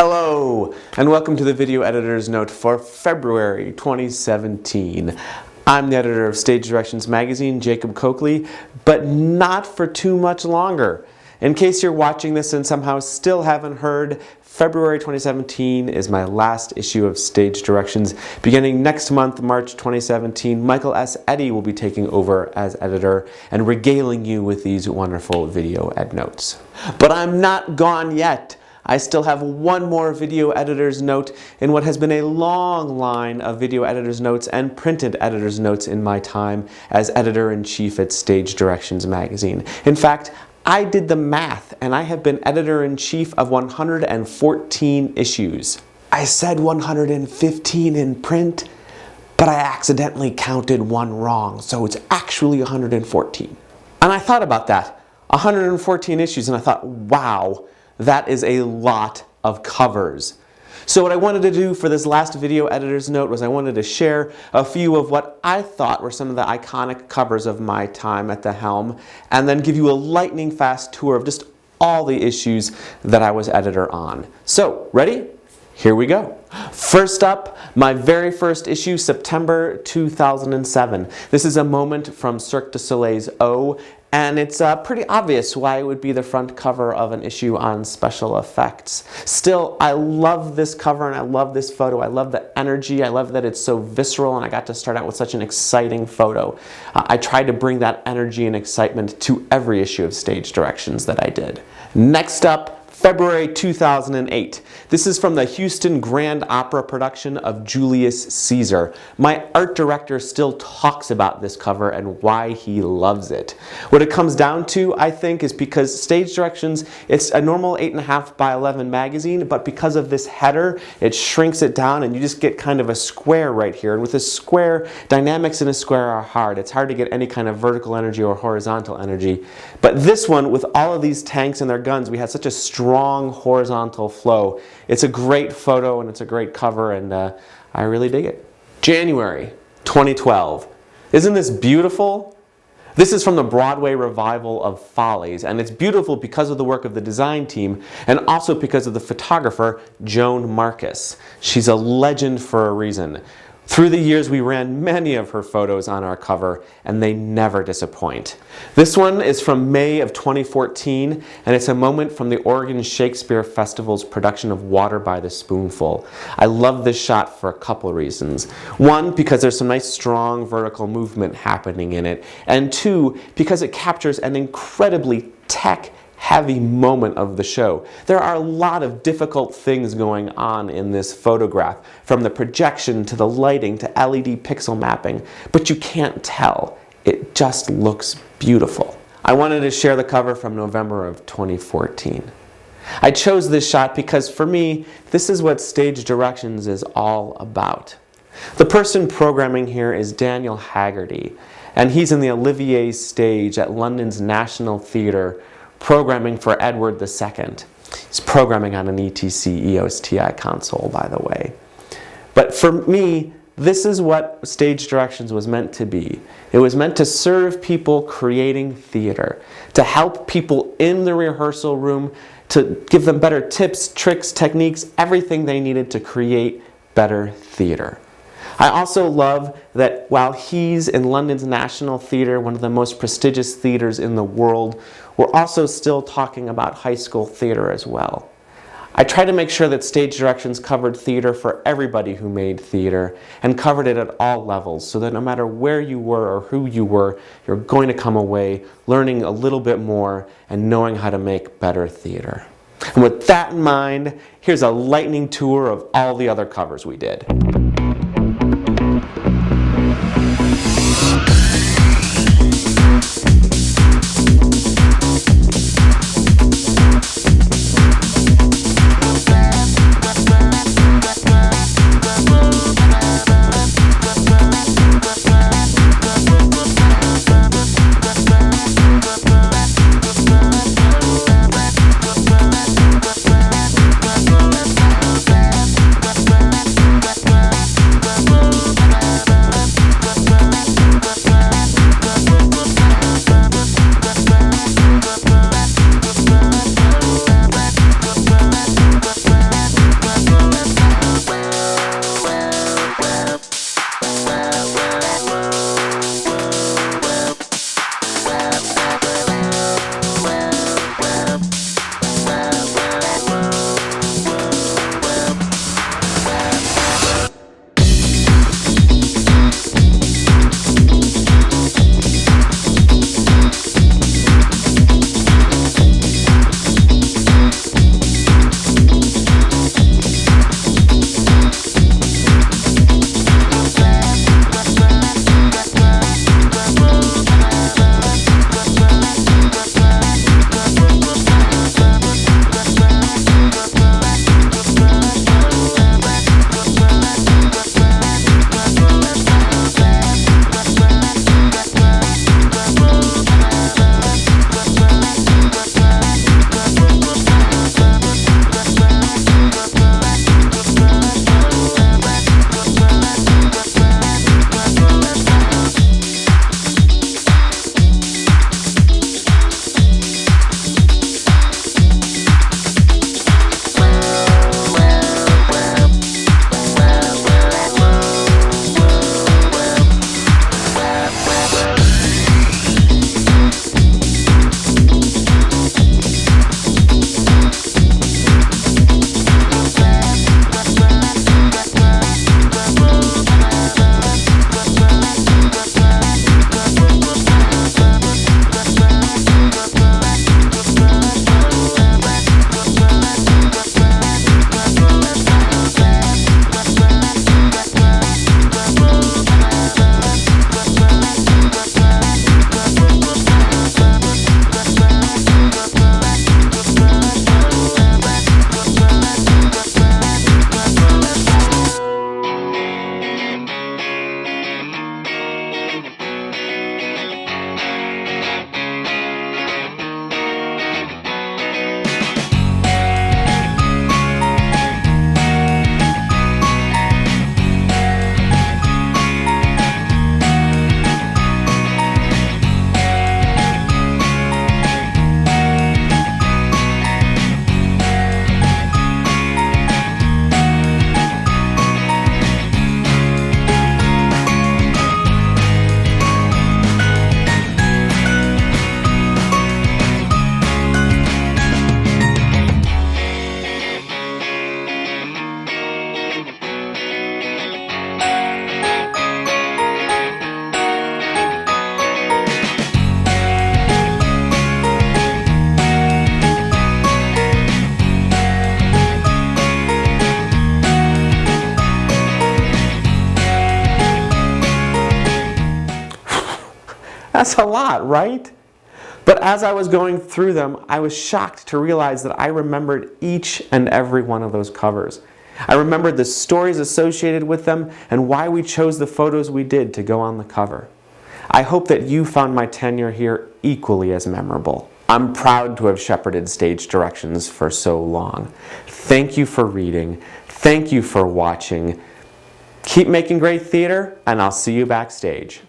Hello, and welcome to the video editor's note for February 2017. I'm the editor of Stage Directions magazine, Jacob Coakley, but not for too much longer. In case you're watching this and somehow still haven't heard, February 2017 is my last issue of Stage Directions. Beginning next month, March 2017, Michael S. Eddy will be taking over as editor and regaling you with these wonderful video ed notes. But I'm not gone yet. I still have one more video editor's note in what has been a long line of video editor's notes and printed editor's notes in my time as editor-in-chief at Stage Directions magazine. In fact, I did the math and I have been editor-in-chief of 114 issues. I said 115 in print, but I accidentally counted one wrong, so it's actually 114. And I thought about that, 114 issues, and I thought, wow, that is a lot of covers. So what I wanted to do for this last video editor's note was I wanted to share a few of what I thought were some of the iconic covers of my time at the helm, and then give you a lightning fast tour of just all the issues that I was editor on. So, ready? Here we go. First up, my very first issue, September 2007. This is a moment from Cirque du Soleil's O, and it's pretty obvious why it would be the front cover of an issue on special effects. Still, I love this cover and I love this photo. I love the energy. I love that it's so visceral and I got to start out with such an exciting photo. I tried to bring that energy and excitement to every issue of Stage Directions that I did. Next up, February 2008. This is from the Houston Grand Opera production of Julius Caesar. My art director still talks about this cover and why he loves it. What it comes down to, I think, is because Stage Directions, it's a normal 8.5 by 11 magazine, but because of this header, it shrinks it down and you just get kind of a square right here. And with a square, dynamics in a square are hard. It's hard to get any kind of vertical energy or horizontal energy. But this one, with all of these tanks and their guns, we had such a strong horizontal flow. It's a great photo and it's a great cover, and I really dig it. January 2012. Isn't this beautiful? This is from the Broadway revival of Follies, and it's beautiful because of the work of the design team and also because of the photographer Joan Marcus. She's a legend for a reason. Through the years, we ran many of her photos on our cover, and they never disappoint. This one is from May of 2014, and it's a moment from the Oregon Shakespeare Festival's production of Water by the Spoonful. I love this shot for a couple reasons. One, because there's some nice strong vertical movement happening in it, and two, because it captures an incredibly tech-heavy moment of the show. There are a lot of difficult things going on in this photograph, from the projection to the lighting to LED pixel mapping, but you can't tell. It just looks beautiful. I wanted to share the cover from November of 2014. I chose this shot because for me, this is what Stage Directions is all about. The person programming here is Daniel Haggerty, and he's in the Olivier stage at London's National Theatre, programming for Edward II. He's programming on an ETC EOS TI console, by the way. But for me, this is what Stage Directions was meant to be. It was meant to serve people creating theater, to help people in the rehearsal room, to give them better tips, tricks, techniques, everything they needed to create better theater. I also love that while he's in London's National Theatre, one of the most prestigious theatres in the world, we're also still talking about high school theater as well. I try to make sure that Stage Directions covered theater for everybody who made theater and covered it at all levels, so that no matter where you were or who you were, you're going to come away learning a little bit more and knowing how to make better theater. And with that in mind, here's a lightning tour of all the other covers we did. That's a lot, right? But as I was going through them, I was shocked to realize that I remembered each and every one of those covers. I remembered the stories associated with them and why we chose the photos we did to go on the cover. I hope that you found my tenure here equally as memorable. I'm proud to have shepherded Stage Directions for so long. Thank you for reading. Thank you for watching. Keep making great theater, and I'll see you backstage.